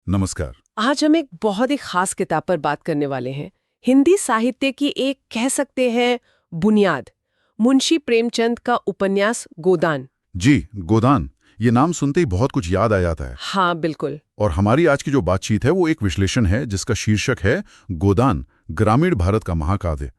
नमस्कार। आज हम एक बहुत ही खास किताब पर बात करने वाले हैं। हिंदी साहित्य की एक कह सकते हैं बुनियाद, मुंशी प्रेमचंद का उपन्यास गोदान। जी, गोदान, ये नाम सुनते ही बहुत कुछ याद आ जाता है। हाँ बिल्कुल। और हमारी आज की जो बातचीत है वो एक विश्लेषण है जिसका शीर्षक है गोदान, ग्रामीण भारत का महाकाव्य।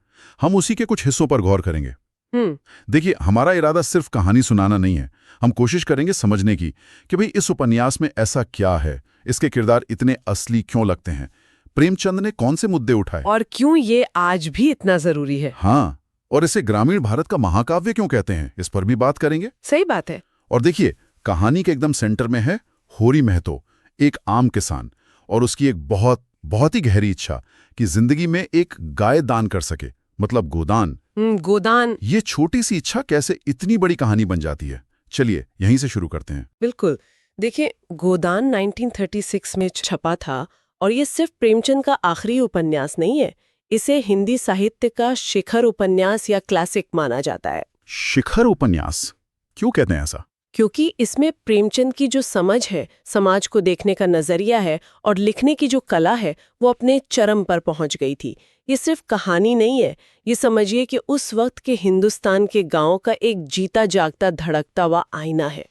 हम उसी के कुछ हिस्सों पर गौर करेंगे। देखिए, हमारा इरादा सिर्फ कहानी सुनाना नहीं है। हम कोशिश करेंगे समझने की कि भाई इस उपन्यास में ऐसा क्या है, इसके किरदार इतने असली क्यों लगते हैं, प्रेमचंद ने कौन से मुद्दे उठाए और क्यों ये आज भी इतना जरूरी है। हाँ, और इसे ग्रामीण भारत का महाकाव्य क्यों कहते हैं, इस पर भी बात करेंगे। सही बात है। और देखिए, कहानी के एकदम सेंटर में है होरी महतो, एक आम किसान, और उसकी एक बहुत बहुत ही गहरी इच्छा कि जिंदगी में एक गाय दान कर सके, मतलब गोदान। गोदान। ये छोटी सी इच्छा कैसे इतनी बड़ी कहानी बन जाती है, चलिए यहीं से शुरू करते हैं। बिल्कुल। देखिए, गोदान 1936 में छपा था और ये सिर्फ प्रेमचंद का आखिरी उपन्यास नहीं है। इसे हिंदी साहित्य का शिखर उपन्यास या क्लासिक माना जाता है। शिखर उपन्यास क्यों कहते हैं ऐसा? क्योंकि इसमें प्रेमचंद की जो समझ है, समाज को देखने का नजरिया है और लिखने की जो कला है, वो अपने चरम पर पहुंच गई थी। ये सिर्फ कहानी नहीं है, ये समझिए कि उस वक्त के हिंदुस्तान के गांव का एक जीता जागता धड़कता हुआ आईना है।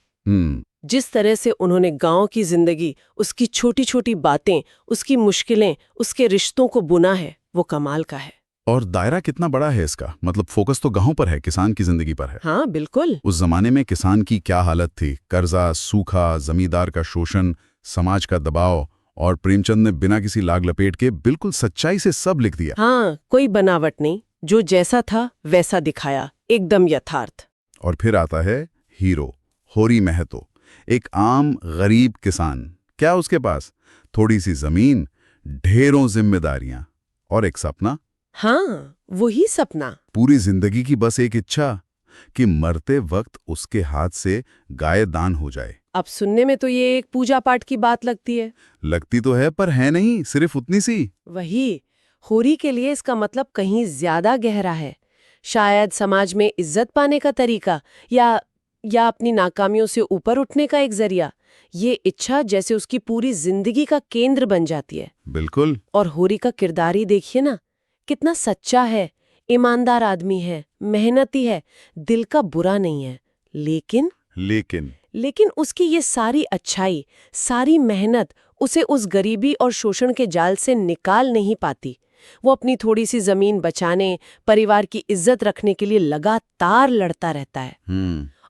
जिस तरह से उन्होंने गांव की जिंदगी, उसकी छोटी छोटी बातें, उसकी मुश्किलें, उसके रिश्तों को बुना है, वो कमाल का है। और दायरा कितना बड़ा है इसका, मतलब फोकस तो गांव पर है, किसान की जिंदगी पर है। हाँ बिल्कुल। उस जमाने में किसान की क्या हालत थी, कर्जा, सूखा, जमींदार का शोषण, समाज का दबाव, और प्रेमचंद ने बिना किसी लाग लपेट के बिल्कुल सच्चाई से सब लिख दिया। हाँ, कोई बनावट नहीं, जो जैसा था वैसा दिखाया, एकदम यथार्थ। और फिर आता है हीरो, होरी महतो, एक आम गरीब किसान। क्या उसके पास? थोड़ी सी जमीन, ढेरों जिम्मेदारियां और एक सपना। हाँ, वही सपना। पूरी जिंदगी की बस एक इच्छा कि मरते वक्त उसके हाथ से गाय दान हो जाए। अब सुनने में तो ये एक पूजा पाठ की बात लगती है। लगती तो है, पर है नहीं, सिर्फ उतनी सी। वही, होरी के लिए इसका मतलब कहीं ज्यादा गहरा है। शायद समाज में इज्जत पाने का तरीका, या अपनी नाकामियों से ऊपर उठने का एक जरिया। ये इच्छा जैसे उसकी पूरी जिंदगी का केंद्र बन जाती है। बिल्कुल। और होरी का किरदार ही देखिए ना, कितना सच्चा है, ईमानदार आदमी है, मेहनती है, दिल का बुरा नहीं है। लेकिन उसकी ये सारी अच्छाई, सारी मेहनत उसे उस गरीबी और शोषण के जाल से निकाल नहीं पाती। वो अपनी थोड़ी सी जमीन बचाने, परिवार की इज्जत रखने के लिए लगातार लड़ता रहता है।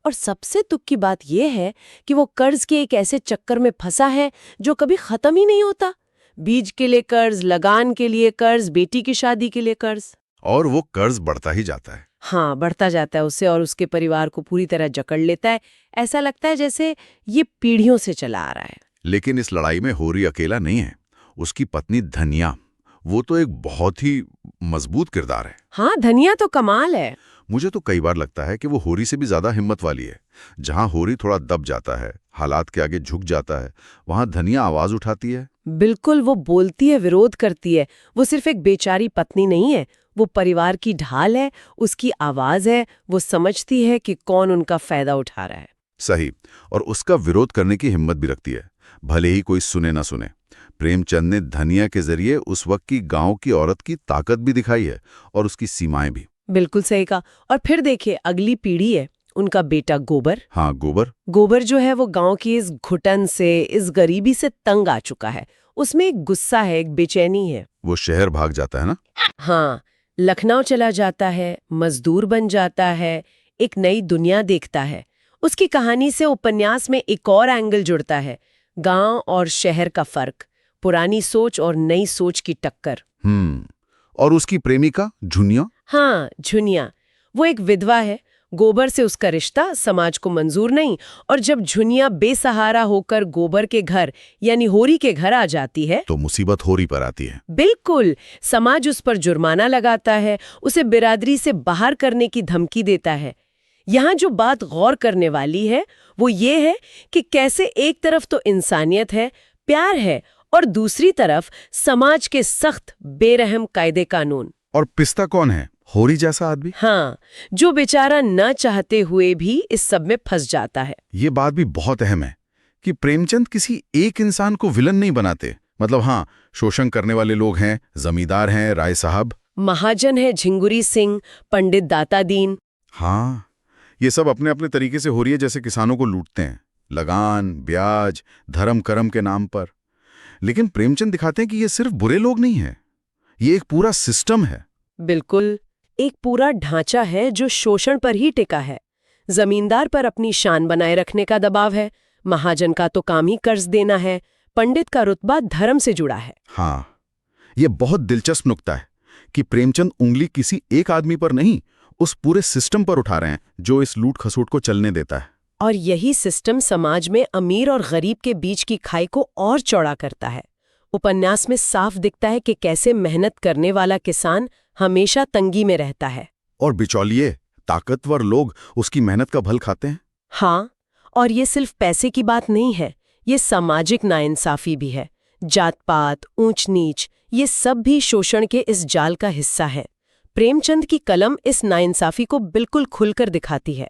और सबसे दुख की बात यह है कि वो कर्ज के एक ऐसे चक्कर में फंसा है जो कभी खत्म ही नहीं होता। बीज के लिए कर्ज, लगान के लिए कर्ज, बेटी की शादी के लिए कर्ज। और वो कर्ज बढ़ता ही जाता है। हाँ, बढ़ता जाता है, उसे और उसके परिवार को पूरी तरह जकड़ लेता है। ऐसा लगता है जैसे ये पीढ़ियों से चला आ रहा है। लेकिन इस लड़ाई में होरी अकेला नहीं है। उसकी पत्नी धनिया, वो तो एक बहुत ही मजबूत किरदार है। हाँ, धनिया तो कमाल है। मुझे तो कई बार लगता है कि वो होरी से भी ज्यादा हिम्मत वाली है। जहां होरी थोड़ा दब जाता है, हालात के आगे झुक जाता है, वहां धनिया आवाज उठाती है। बिल्कुल, वो बोलती है, विरोध करती है। वो सिर्फ एक बेचारी पत्नी नहीं है, वो परिवार की ढाल है, उसकी आवाज है। वो समझती है कि कौन उनका फायदा उठा रहा है। सही, और उसका विरोध करने की हिम्मत भी रखती है, भले ही कोई सुने ना सुने। प्रेमचंद ने धनिया के जरिए उस वक्त की गांव की औरत की ताकत भी दिखाई है, और उसकी सीमाएं भी। बिल्कुल सही कहा। और फिर देखिए, अगली पीढ़ी है, उनका बेटा गोबर। हाँ, गोबर जो है वो गांव की इस घुटन से, इस गरीबी से तंग आ चुका है। उसमें एक गुस्सा है, एक बेचैनी है। वो शहर भाग जाता है ना। हाँ, लखनऊ चला जाता है, मजदूर बन जाता है, एक नई दुनिया देखता है। उसकी कहानी से उपन्यास में एक और एंगल जुड़ता है, गांव और शहर का फर्क, पुरानी सोच और नई सोच की टक्कर। और उसकी प्रेमिका झुनिया। हाँ, झुनिया, वो एक विधवा है। गोबर से उसका रिश्ता समाज को मंजूर नहीं, और जब झुनिया बेसहारा होकर गोबर के घर यानी होरी के घर आ जाती है तो मुसीबत होरी पर आती है। बिल्कुल, समाज उस पर जुर्माना लगाता है, उसे बिरादरी से बाहर करने की धमकी देता है। यहाँ जो बात गौर करने वाली है वो ये है कि कैसे एक तरफ तो इंसानियत है, प्यार है, और दूसरी तरफ समाज के सख्त बेरहम कायदे कानून। और पिस्ता कौन है? होरी जैसा आदमी। हाँ, जो बेचारा न चाहते हुए भी इस सब में फंस जाता है। ये बात भी बहुत अहम है कि प्रेमचंद किसी एक इंसान को विलन नहीं बनाते। मतलब हाँ, शोषण करने वाले लोग हैं, जमींदार हैं, राय साहब, महाजन है झिंगुरी सिंह, पंडित दाता दीन। हाँ, ये सब अपने अपने तरीके से हो रही है, जैसे किसानों को लूटते हैं, लगान, ब्याज, धर्म कर्म के नाम पर। लेकिन प्रेमचंद दिखाते हैं कि ये सिर्फ बुरे लोग नहीं हैं, ये एक पूरा सिस्टम है। बिल्कुल, एक पूरा ढांचा है जो शोषण पर ही टिका है। जमींदार पर अपनी शान बनाए रखने का दबाव है, महाजन का तो काम ही कर्ज देना है, पंडित का रुतबा धर्म से जुड़ा है। हाँ, ये बहुत दिलचस्प नुक्ता है कि प्रेमचंद उंगली किसी एक आदमी पर नहीं, उस पूरे सिस्टम पर उठा रहे हैं जो इस लूट खसोट को चलने देता है। और यही सिस्टम समाज में अमीर और गरीब के बीच की खाई को और चौड़ा करता है। उपन्यास में साफ दिखता है कि कैसे मेहनत करने वाला किसान हमेशा तंगी में रहता है और बिचौलिए, ताकतवर लोग उसकी मेहनत का फल खाते हैं। हाँ, और ये सिर्फ पैसे की बात नहीं है, ये सामाजिक नाइंसाफी भी है। जात पात, ऊंच नीच, ये सब भी शोषण के इस जाल का हिस्सा है। प्रेमचंद की कलम इस नाइंसाफी को बिल्कुल खुलकर दिखाती है।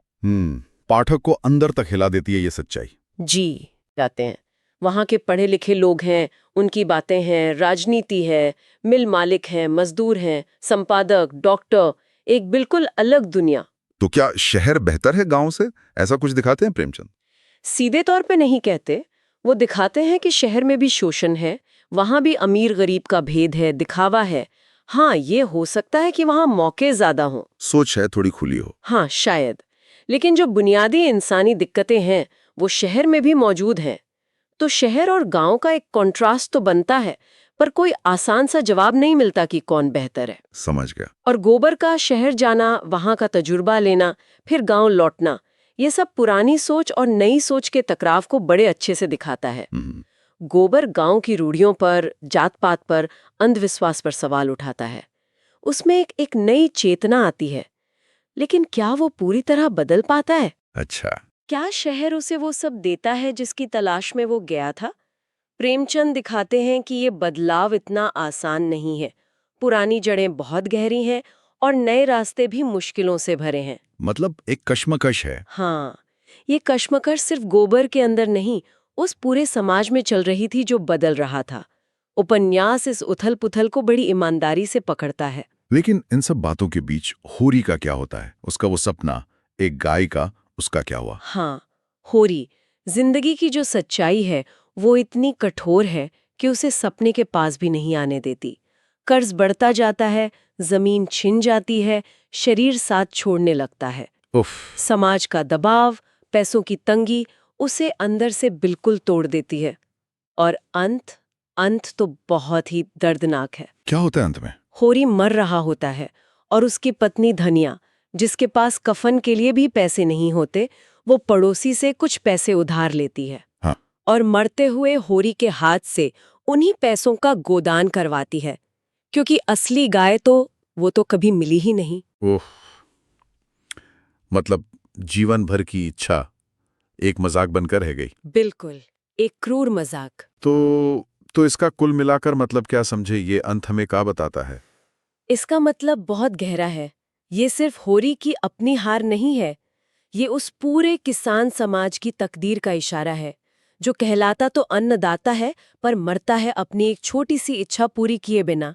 पाठक को अंदर तक हिला देती है ये सच्चाई। जी, जाते हैं। वहाँ के पढ़े लिखे लोग हैं, उनकी बातें हैं, राजनीति है, मिल मालिक हैं, मजदूर हैं, संपादक, डॉक्टर, एक बिल्कुल अलग दुनिया। तो क्या शहर बेहतर है गांव से? ऐसा कुछ दिखाते हैं प्रेमचंद? सीधे तौर पे नहीं कहते, वो दिखाते हैं कि शहर में भी शोषण है, वहाँ भी अमीर गरीब का भेद है, दिखावा है। हाँ, ये हो सकता है कि वहाँ मौके ज्यादा हों, सोच है थोड़ी खुली हो। हाँ शायद, लेकिन जो बुनियादी इंसानी दिक्कतें हैं वो शहर में भी मौजूद हैं। तो शहर और गांव का एक कॉन्ट्रास्ट तो बनता है, पर कोई आसान सा जवाब नहीं मिलता कि कौन बेहतर है। समझ गया। और गोबर का शहर जाना, वहां का तजुर्बा लेना, फिर गांव लौटना, ये सब पुरानी सोच और नई सोच के टकराव को बड़े अच्छे से दिखाता है। गोबर गांव की रूढ़ियों पर, जात पात पर, अंधविश्वास पर सवाल उठाता है। उसमें एक नई चेतना आती है, लेकिन क्या वो पूरी तरह बदल पाता है? अच्छा, क्या शहर उसे वो सब देता है जिसकी तलाश में वो गया था? प्रेमचंद दिखाते हैं कि ये बदलाव इतना आसान नहीं है। पुरानी जड़ें बहुत गहरी हैं और नए रास्ते भी मुश्किलों से भरे हैं। मतलब एक कश्मकश है। हाँ, ये कश्मकश सिर्फ गोबर के अंदर नहीं, उस पूरे समाज में चल रही थी जो बदल रहा था। उपन्यास इस उथल पुथल को बड़ी ईमानदारी से पकड़ता है। लेकिन इन सब बातों के बीच होरी का क्या होता है? उसका वो सपना, एक गाय का, उसका क्या हुआ? हाँ, होरी, जिंदगी की जो सच्चाई है वो इतनी कठोर है कि उसे सपने के पास भी नहीं आने देती। कर्ज बढ़ता जाता है, जमीन छिन जाती है, शरीर साथ छोड़ने लगता है। उफ। समाज का दबाव, पैसों की तंगी उसे अंदर से बिल्कुल तोड़ देती है। और अंत तो बहुत ही दर्दनाक है। क्या होता है अंत में? होरी मर रहा होता है और उसकी पत्नी धनिया, जिसके पास कफन के लिए भी पैसे नहीं होते, वो पड़ोसी से कुछ पैसे उधार लेती है। हाँ। और मरते हुए होरी के हाथ से उन्हीं पैसों का गोदान करवाती है, क्योंकि असली गाय तो वो तो कभी मिली ही नहीं। ओह, मतलब जीवन भर की इच्छा एक मजाक बनकर रह गई। बिल्कुल, एक क्रूर मजाक। तो इसका कुल मिलाकर मतलब क्या समझे? ये अंत हमें क्या बताता है? इसका मतलब बहुत गहरा है। ये सिर्फ होरी की अपनी हार नहीं है, ये उस पूरे किसान समाज की तकदीर का इशारा है, जो कहलाता तो अन्नदाता है पर मरता है अपनी एक छोटी सी इच्छा पूरी किए बिना।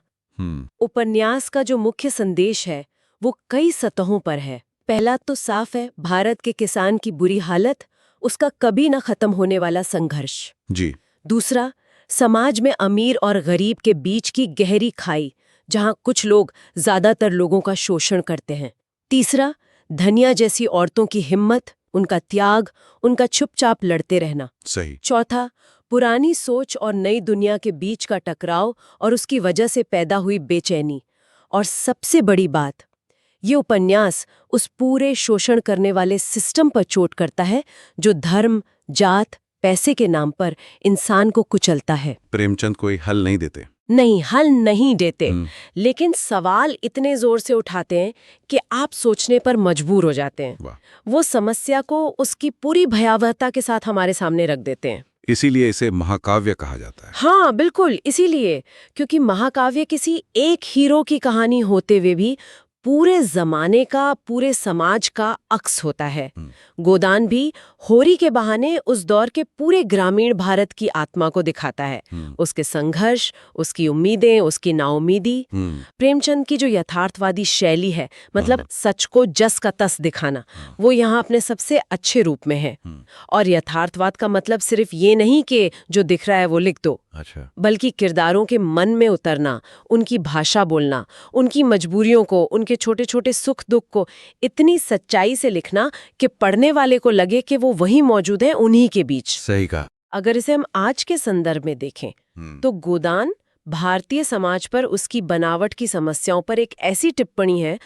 उपन्यास का जो मुख्य संदेश है वो कई सतहों पर है। पहला तो साफ है, भारत के किसान की बुरी हालत, उसका कभी न खत्म होने वाला संघर्ष। जी। दूसरा, समाज में अमीर और गरीब के बीच की गहरी खाई, जहां कुछ लोग ज्यादातर लोगों का शोषण करते हैं। तीसरा, धनिया जैसी औरतों की हिम्मत, उनका त्याग, उनका चुपचाप लड़ते रहना। सही। चौथा, पुरानी सोच और नई दुनिया के बीच का टकराव और उसकी वजह से पैदा हुई बेचैनी। और सबसे बड़ी बात, ये उपन्यास उस पूरे शोषण करने वाले सिस्टम पर चोट करता है जो धर्म, जात, पैसे के नाम पर इंसान को कुचलता है। प्रेमचंद कोई हल नहीं देते। नहीं, हल नहीं देते, लेकिन सवाल इतने जोर से उठाते हैं कि आप सोचने पर मजबूर हो जाते हैं। वो समस्या को उसकी पूरी भयावहता के साथ हमारे सामने रख देते हैं। इसीलिए इसे महाकाव्य कहा जाता है। हाँ बिल्कुल, इसीलिए, क्योंकि महाकाव्य किसी एक हीरो की कहानी होते हुए भी पूरे जमाने का, पूरे समाज का अक्स होता है। गोदान भी होरी के बहाने उस दौर के पूरे ग्रामीण भारत की आत्मा को दिखाता है, उसके संघर्ष, उसकी उम्मीदें, उसकी नाउमीदी। प्रेमचंद की जो यथार्थवादी शैली है, मतलब सच को जस का तस दिखाना, वो यहाँ अपने सबसे अच्छे रूप में है। और यथार्थवाद का मतलब सिर्फ ये नहीं कि जो दिख रहा है वो लिख दो, अच्छा। बल्कि किरदारों के मन में उतरना, उनकी भाषा बोलना, उनकी मजबूरियों को, उनके छोटे छोटे सुख दुख को इतनी सच्चाई से लिखना कि पढ़ने वाले को लगे कि वो वहीं मौजूद है, उन्हीं के बीच। सही कहा। अगर इसे हम आज के संदर्भ में देखें तो गोदान भारतीय समाज पर उसकी बनावट की समस्याओं पर एक ऐसी टिप्पणी है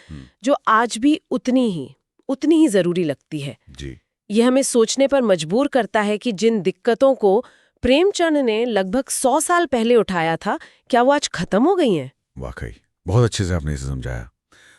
जो आज भी उतनी ही जरूरी लगती है। जी। यह हमें सोचने पर मजबूर करता है कि जिन दिक्कतों को प्रेमचंद ने लगभग 100 साल पहले उठाया था, क्या वो आज खत्म हो गई हैं? वाकई बहुत अच्छे से आपने इसे समझाया।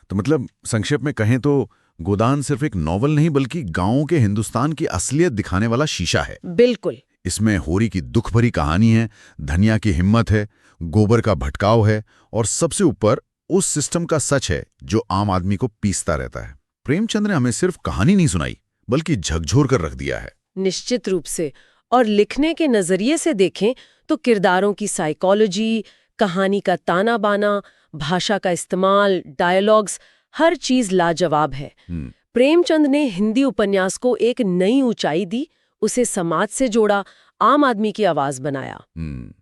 तो मतलब संक्षेप में कहें तो गोदान सिर्फ एक नॉवल नहीं बल्कि गांवों के हिंदुस्तान की असलियत दिखाने वाला शीशा है। बिल्कुल। इसमें होरी की दुख भरी कहानी है, धनिया की हिम्मत है, गोबर का भटकाव है और सबसे ऊपर उस सिस्टम का सच है जो आम आदमी को पीसता रहता है। प्रेमचंद ने हमें सिर्फ कहानी नहीं सुनाई बल्कि झकझोर कर रख दिया है। निश्चित रूप से। और लिखने के नजरिए से देखें तो किरदारों की साइकोलॉजी, कहानी का ताना बाना, भाषा का इस्तेमाल, डायलॉग्स, हर चीज लाजवाब है। प्रेमचंद ने हिंदी उपन्यास को एक नई ऊंचाई दी, उसे समाज से जोड़ा, आम आदमी की आवाज बनाया।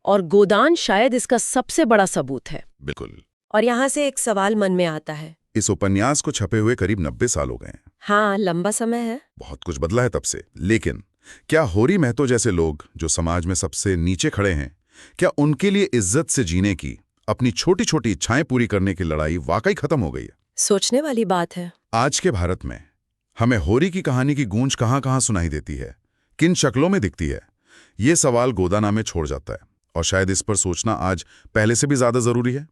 और गोदान शायद इसका सबसे बड़ा सबूत है। बिल्कुल। और यहाँ से एक सवाल मन में आता है। इस उपन्यास को छपे हुए करीब 90 साल हो गए हैं। हाँ, लंबा समय है। बहुत कुछ बदला है तब से। लेकिन क्या होरी महतो जैसे लोग जो समाज में सबसे नीचे खड़े हैं, क्या उनके लिए इज्जत से जीने की, अपनी छोटी छोटी इच्छाएं पूरी करने की लड़ाई वाकई खत्म हो गई है? सोचने वाली बात है। आज के भारत में हमें होरी की कहानी की गूंज कहां-कहां सुनाई देती है, किन शक्लों में दिखती है, ये सवाल गोदाना में छोड़ जाता है। और शायद इस पर सोचना आज पहले से भी ज्यादा जरूरी है।